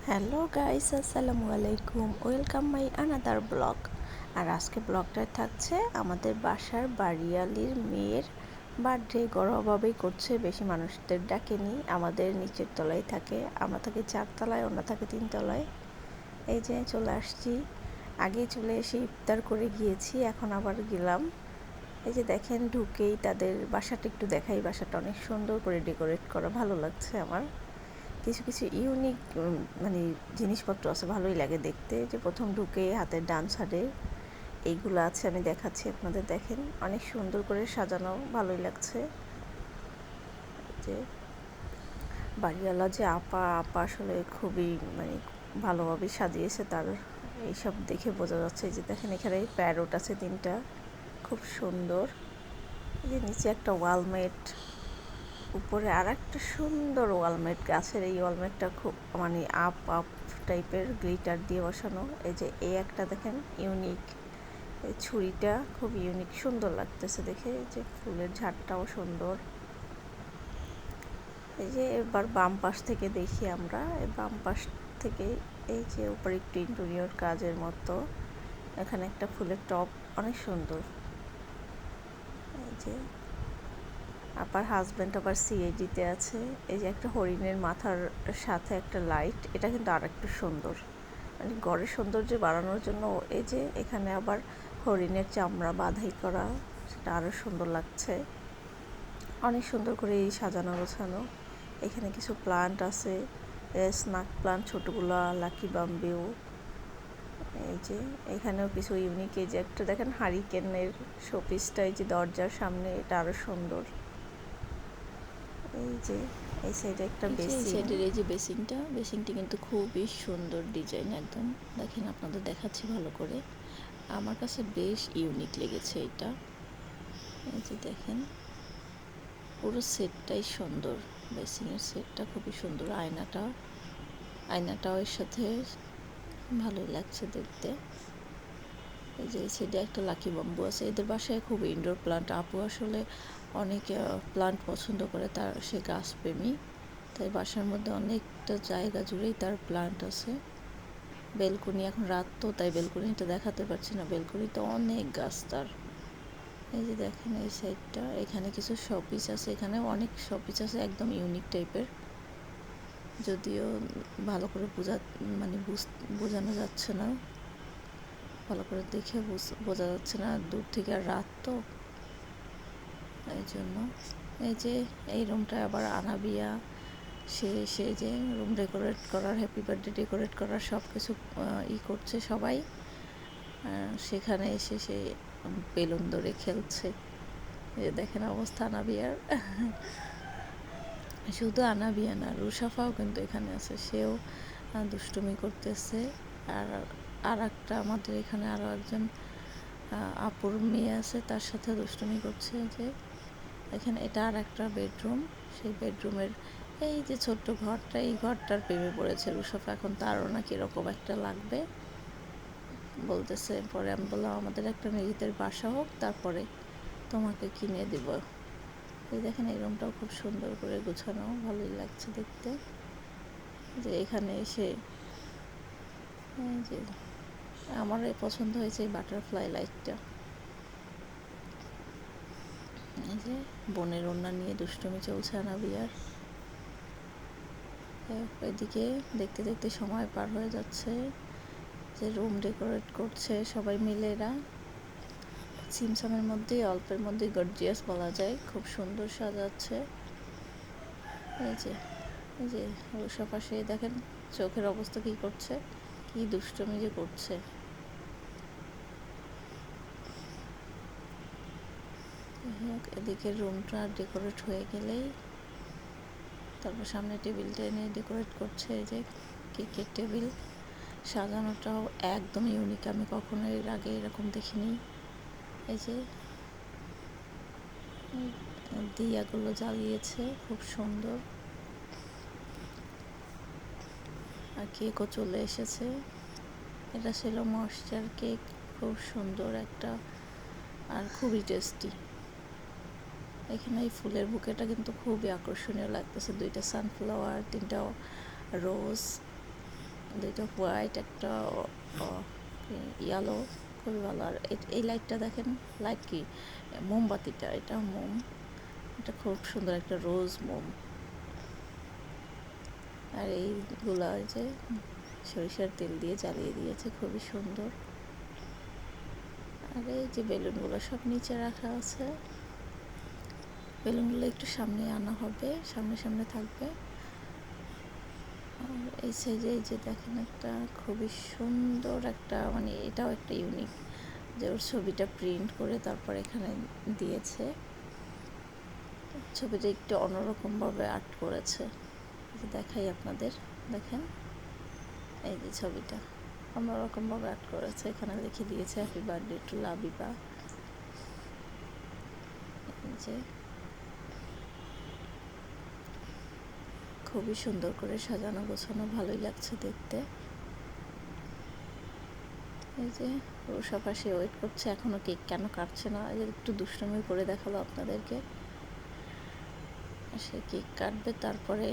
Hello guys, আসসালামু আলাইকুম। Welcome my another blog. আর আজকে ব্লগটায় থাকছে আমাদের বাসার বাড়িয়ালির মেয়ের বার্থডে। ঘরোয়াভাবেই করছে, বেশি মানুষদের ডাকেনি। আমাদের নিচের তলায় থাকে, আমরা থাকি 4 তলায়, ওরা থাকে 3 তলায়। এই যে চলে আসছি, আগেই চলে এসে ইফতার করে গিয়েছি, এখন আবার গেলাম। এই যে দেখেন, ঢুকেই তাদের বাসাটা একটু দেখাই। বাসাটা অনেক সুন্দর করে ডেকোরেট করা, ভালো লাগছে আমার। কিছু কিছু ইউনিক মানে জিনিসপত্র আছে, ভালোই লাগে দেখতে। যে প্রথম ঢুকে হাতের ডান সাইডে এইগুলো আছে, আমি দেখাচ্ছি আপনাদের। দেখেন অনেক সুন্দর করে সাজানো, ভালোই লাগছে। যে বাড়িওয়ালা যে আপা আসলে খুবই মানে ভালোভাবে সাজিয়েছে, তার এইসব দেখে বোঝা যাচ্ছে। যে দেখেন এখানে প্যারোট আছে 3টা, খুব সুন্দর। যে নিচে একটা ওয়ালমেট, উপরে আর একটা সুন্দর ওয়ালমেট, গাছের এই ওয়ালমেটটা খুব মানে আপ টাইপের গ্লিটার দিয়ে বসানো। এই যে এই একটা দেখেন ইউনিক, এই ছুরিটা খুব ইউনিক, সুন্দর লাগতেছে দেখে। এই যে ফুলের ঝাড়টাও সুন্দর। এই যে এবার বাম পাশ থেকে দেখি আমরা, এই বাম পাশ থেকে এই যে উপরে একটু ইন্টেরিয়র কাজের মতো, এখানে একটা ফুলের টব, অনেক সুন্দর। এই যে আপার হাজব্যান্ড আবার সিআইডিতে আছে। এই যে একটা হরিণের মাথার সাথে একটা লাইট, এটা কিন্তু আর একটু সুন্দর, মানে ঘরের সৌন্দর্য বাড়ানোর জন্য। এই যে এখানে আবার হরিণের চামড়া বাঁধাই করা, সেটা আরও সুন্দর লাগছে। অনেক সুন্দর করে এই সাজানো গোছানো। এখানে কিছু প্লান্ট আছে, স্নাক প্লান্ট ছোটোগুলা, লাকি বাম্বিউ। এই যে এখানেও কিছু ইউনিক। এই যে একটা দেখেন হারিকেনের শোপিসটা, এই যে দরজার সামনে, এটা আরও সুন্দর। এই যে এই সাইডে একটা বেসিন, এই সাইডের এই যে বেসিনটা কিন্তু খুবই সুন্দর ডিজাইন একদম। দেখেন আপনাদের দেখাচ্ছি ভালো করে, আমার কাছে বেশ ইউনিক লেগেছে এটা। এই যে দেখেন পুরো সেটটাই সুন্দর, বেসিনের সেটটা খুবই সুন্দর। আয়নাটাও এর সাথে ভালোই লাগছে দেখতে। এই যে সাইডে একটা লাকি বাম্বু আছে। এদের বাসায় খুব ইনডোর প্লান্ট, আপু আসলে অনেক প্লান্ট পছন্দ করে, তার সে গাছপ্রেমী, তাই বাসার মধ্যে অনেকটা জায়গা জুড়েই তার প্লান্ট আছে। বেলকনি, এখন রাত তো তাই বেলকনিটা দেখাতে পারছি না, বেলকনিতে অনেক গাছ তার। এই যে দেখেন এই সাইডটা, এখানে কিছু শোপিস আছে, এখানে অনেক শোপিস আছে একদম ইউনিক টাইপের, যদিও ভালো করে বোঝানো যাচ্ছে না, ভালো করে দেখে বোঝা যাচ্ছে না দূর থেকে, আর রাত তো এই জন্য। এই যে এই রুমটায় আবার আনাবিয়া, সে যে রুম ডেকোরেট করার, হ্যাপি বার্থডে ডেকোরেট করার সব কিছু করছে সবাই। সেখানে এসে সে বেলুন ধরে খেলছে। এই দেখেন অবস্থা আনাবিয়ার। শুধু আনাবিয়া না, রুশাফাও কিন্তু এখানে আছে, সেও দুষ্টুমি করতেছে। আর একটা আমাদের এখানে আরও একজন আপুর মেয়ে আছে, তার সাথে দুষ্টুমি করছে। যে এখানে এটা আর একটা বেডরুম, সেই বেডরুমের এই যে ছোট্ট ঘরটা, এই ঘরটার প্রেমে পড়েছে রুশাফা। এখন তারও না কীরকম একটা লাগবে বলতেছে। পরে আমি বললাম আমাদের একটা নিজেদের বাসা হোক, তারপরে তোমাকে কিনে দিব। এই দেখেন এই রুমটাও খুব সুন্দর করে গোছানো, ভালোই লাগছে দেখতে। যে এখানে এসে যে আমার পছন্দ হয়েছে এই বাটারফ্লাই লাইটটা। এই যে বোনের ওড়না নিয়ে দুষ্টুমি চলছে আনাবিয়ার। এদিকে দেখতে দেখতে সময় পার হয়ে যাচ্ছে, যে রুম ডেকোরেট করছে সবাই মিলে। এরা সিমসামের মধ্যে অল্পের মধ্যে গর্জিয়াস বলা যায়, খুব সুন্দর সাজাচ্ছে। এই যে ওসব পাশে দেখেন চোখের অবস্থা কি করছে, কি দুষ্টুমি যে করছে। এদিকে রুমটা ডেকোরেট হয়ে গেলেই তারপর সামনে টেবিলটা এনে ডেকোরেট করছে। এই যে কেকের টেবিল সাজানোটাও একদম ইউনিক, আমি কখনো এর আগে এরকম দেখিনি। এই যে দিয়াগুলো জ্বালিয়েছে, খুব সুন্দর। আর কেকও চলে এসেছে, এটা ছিল ময়েশ্চার কেক, খুব সুন্দর একটা আর খুবই টেস্টি। এখানে এই ফুলের বুকেটা কিন্তু খুবই আকর্ষণীয় লাগতেছে, 2টা সানফ্লাওয়ার, 3টা রোজ। দুইটা হোয়াইট, একটা ইয়েলো, খুবই ভালো। আর এই লাইটটা দেখেন, লাইট কি, মোমবাতিটা, এটা মোম, এটা খুব সুন্দর একটা রোজ মোম। আর এইগুলা যে সরিষার তেল দিয়ে জ্বালিয়ে দিয়েছে, খুবই সুন্দর। আর এই যে বেলুনগুলো সব নিচে রাখা আছে, বেলুনগুলো একটু সামনে আনা হবে, সামনে সামনে থাকবে। আর এই সাইডে এই যে দেখেন একটা খুবই সুন্দর একটা, মানে এটাও একটা ইউনিক, যে ওর ছবিটা প্রিন্ট করে তারপর এখানে দিয়েছে। ছবিটা একটু অন্যরকমভাবে আর্ট করেছে, দেখাই আপনাদের, দেখেন এই যে ছবিটা অন্যরকমভাবে আর্ট করেছে, এখানে লিখে দিয়েছে হ্যাপি বার্থডে টু লাবিবা। এই যে খুবই সুন্দর করে সাজানো গোছানো, ভালোই লাগছে দেখতে। এই যে রুষা পাশে ওয়েট করছে, এখনো কেক কেন কাটছে না, একটু দুষ্টুমি করে দেখালো আপনাদেরকে। সে কেক কাটবে, তারপরে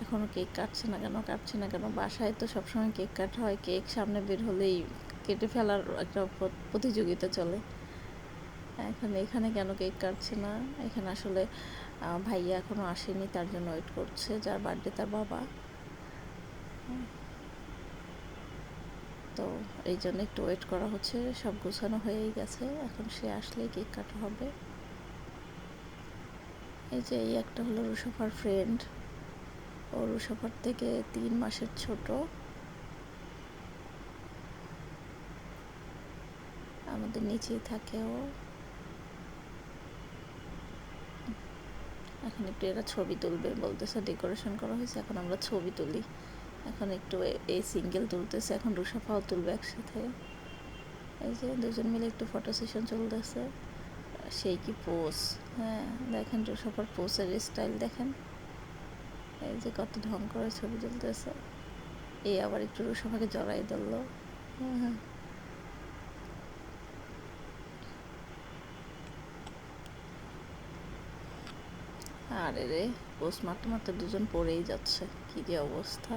এখনো কেক কাটছে না কেন, বাসায় তো সবসময় কেক কাটা হয়, কেক সামনে বের হলেই কেটে ফেলার একটা প্রতিযোগিতা চলে। এখন এখানে কেন কেক কাটছে না, এখানে আসলে ভাইয়া এখনো আসেনি, তার জন্য ওয়েট করছে, যার বার্থডে তার বাবা, তো এই জন্য একটু ওয়েট করা হচ্ছে। সব গোছানো হয়েই গেছে, এখন সে আসলেই কেক কাটা হবে। এই যে এই একটা হলো রুশাফার ফ্রেন্ড, ও রুশাফার থেকে 3 মাসের ছোট, আমাদের নিচেই থাকে ও। এখন একটু এরা ছবি তুলবে বলতেছে, ডেকোরেশন করা হয়েছে, এখন আমরা ছবি তুলি। এখন একটু এই সিঙ্গেল তুলতেছে, এখন রুশাফাও তুলবে একসাথে। এই যে দুজন মিলে একটু ফটো সেশন চলতেছে, সেই কি পোজ, হ্যাঁ দেখেন রুশাফার পোজের স্টাইল দেখেন, এই যে কত ঢং করে ছবি তুলতেছে। এই আবার একটু রুশাফাকে জড়াই ধরলো, হ্যাঁ। আরে রে, পোস্ট মারতে মারতে দুজন পড়েই যাচ্ছে, কি যে অবস্থা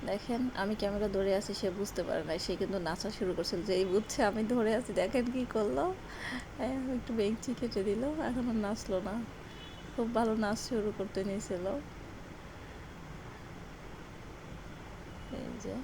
দেখেন। আমি ক্যামেরা ধরে আছি, সে বুঝতে পারে না, সে কিন্তু নাচা শুরু করছিল, যেই বুঝছে আমি ধরে আছি, দেখেন কি করলো, একটু বেঞ্চি কেটে দিল, এখন আর নাচলো না, খুব ভালো নাচ শুরু করতে নিয়েছিল। এই যে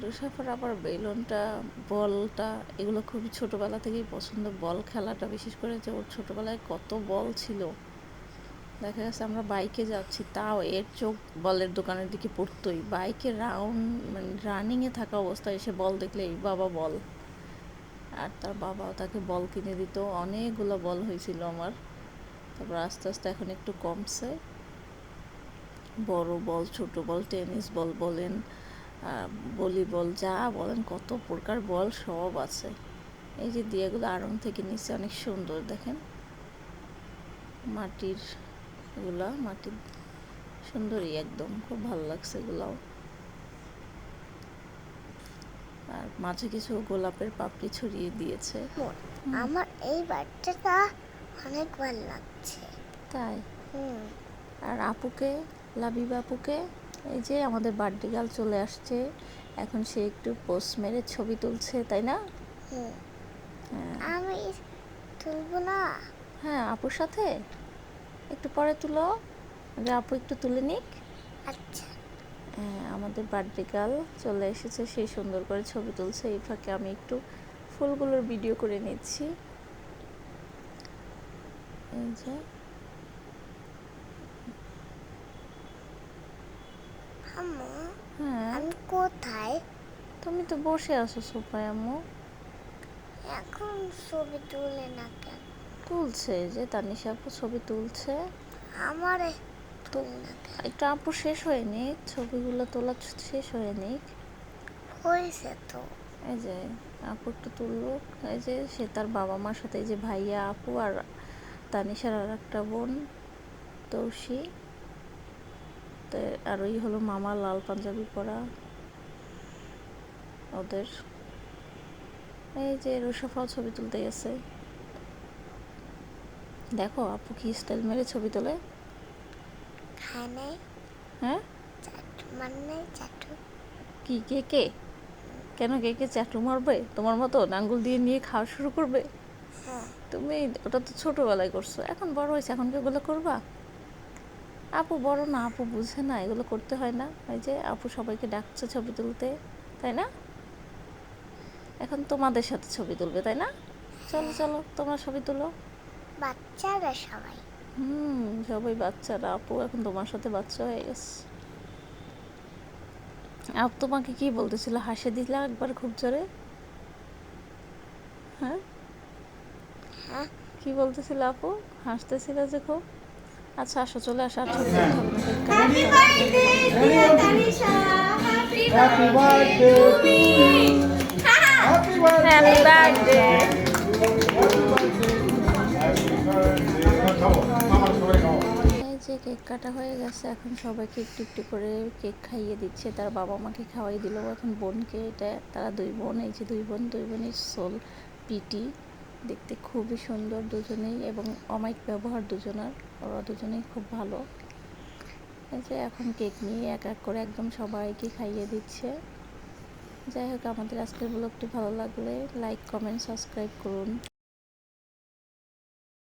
রুশাফার আবার বেলুনটা, বলটা, এগুলো খুবই ছোটোবেলা থেকেই পছন্দ, বল খেলাটা বিশেষ করে, যে ওর ছোটোবেলায় কত বল ছিল। দেখা গেছে আমরা বাইকে যাচ্ছি, তাও এর চোখ বলের দোকানের দিকে পড়তোই, বাইকে রাউন্ড মানে রানিংয়ে থাকা অবস্থায় এসে বল দেখলে এই বাবা বল, আর তার বাবাও তাকে বল কিনে দিত, অনেকগুলো বল হয়েছিল আমার। তারপর আস্তে আস্তে এখন একটু কমছে, বড় বল, ছোট বল, টেনিস বল বলেন, ভলিবল, যা বলেন কত প্রকার বল সব আছে। এই যে দিয়েগুলো আড়ং থেকে নিচে, অনেক সুন্দর দেখেন, মাটির এগুলা, মাটির সুন্দরই একদম, খুব ভালো লাগছে এগুলাও। আর মাঝে কিছু গোলাপের পাপড়ি ছড়িয়ে দিয়েছে। আমার এই বাচ্চাটা অনেক ভালো লাগছে, তাই? আর আপুকে, লাবিবা আপুকে, এই যে আমাদের বার্থডে গার্ল চলে আসছে, এখন সে একটু পোস্ট মেরে ছবি তুলছে, তাই না? আমি তুলবো না। হ্যাঁ, আপুর সাথে একটু পরে তুলো, আগে আপু একটু তুলে নিক। আচ্ছা, হ্যাঁ, আমাদের বার্থডে গার্ল চলে এসেছে, সেই সুন্দর করে ছবি তুলছে, এই ফাঁকে আমি একটু ফুলগুলোর ভিডিও করে নিচ্ছি। এই যে আম্মু, হ্যাঁ, আমি কোথায়? তুমি তো বসে আছো সোফায় আম্মু। এখন ছবি তুলে না কেন? তুলছে, যে তানিশা আপু ছবি তুলছে। আমার তুলে না কেন? একটু আপু শেষ হয়নি, ছবিগুলো তোলা শেষ হয়নি। হয়েছে তো। এই যে আপু একটু তুললো, এই যে সে তার বাবা মার সাথে, এই যে ভাইয়া, আপু আর তানিশার আর একটা বোন তৌসি, তো আর ওই হলো মামা, লাল পাঞ্জাবি পরা ওদের। এই যে রুশাফাও ছবি তুলতে গেছে, দেখো আপু কি স্টাইল মেরে ছবি তোলে। খায় নাই, হ্যাঁ, আমার নাই চাটু। কি কেকে? কেন কেকে চাটু মারবে? তোমার মতো আঙ্গুল দিয়ে নিয়ে খাওয়া শুরু করবে? হ্যাঁ, তুমি ওটা তো ছোটবেলায় করছো, এখন বড় হয়েছে, এখন কি ওগুলো করবা? আপু বড় না, আপু বুঝে না এগুলো করতে হয় না। ওই যে আপু সবাইকে ডাকছে ছবি তুলতে, তাই না? এখন তোমাদের সাথে ছবি তুলবে, তাই না? চলো চলো, তোমরা ছবি তুলো। বাচ্চারা সবাই। সবাই বাচ্চারা, আপু এখন তোমার সাথে বাচ্চা হয়ে গেছে। আপু তোমাকে কি বলতেছিল, হাসে দিলা একবার খুব জোরে? হ্যাঁ, হ্যাঁ, কি বলতেছিল আপু? হাসতেছিল যে খুব। আচ্ছা আসো, চলে আসো, আর ছবি তুলতে হবে না, কেক কাটতে Happy birthday to you. Happy birthday. Happy birthday. Happy birthday. খাও, আমার সবাই খাও। এই যে কেক কাটা হয়ে গেছে, এখন সবাইকে একটু একটু করে কেক খাইয়ে দিচ্ছে। তার বাবা মাকে খাওয়াই দিল, এখন বোনকে। এটা তারা দুই বোন, এই যে দুই বোনই সোল পিটি, দেখতে খুবই সুন্দর দুজনেই, এবং অমাইক ব্যবহার দুজনার, ওরা দুজনেই খুব ভালো। এই যে এখন কেক নিয়ে এক এক করে একদম সবাইকে খাইয়ে দিচ্ছে। যাই হোক, আমাদের আজকের ব্লগটি ভালো লাগলে লাইক, কমেন্ট, সাবস্ক্রাইব করুন।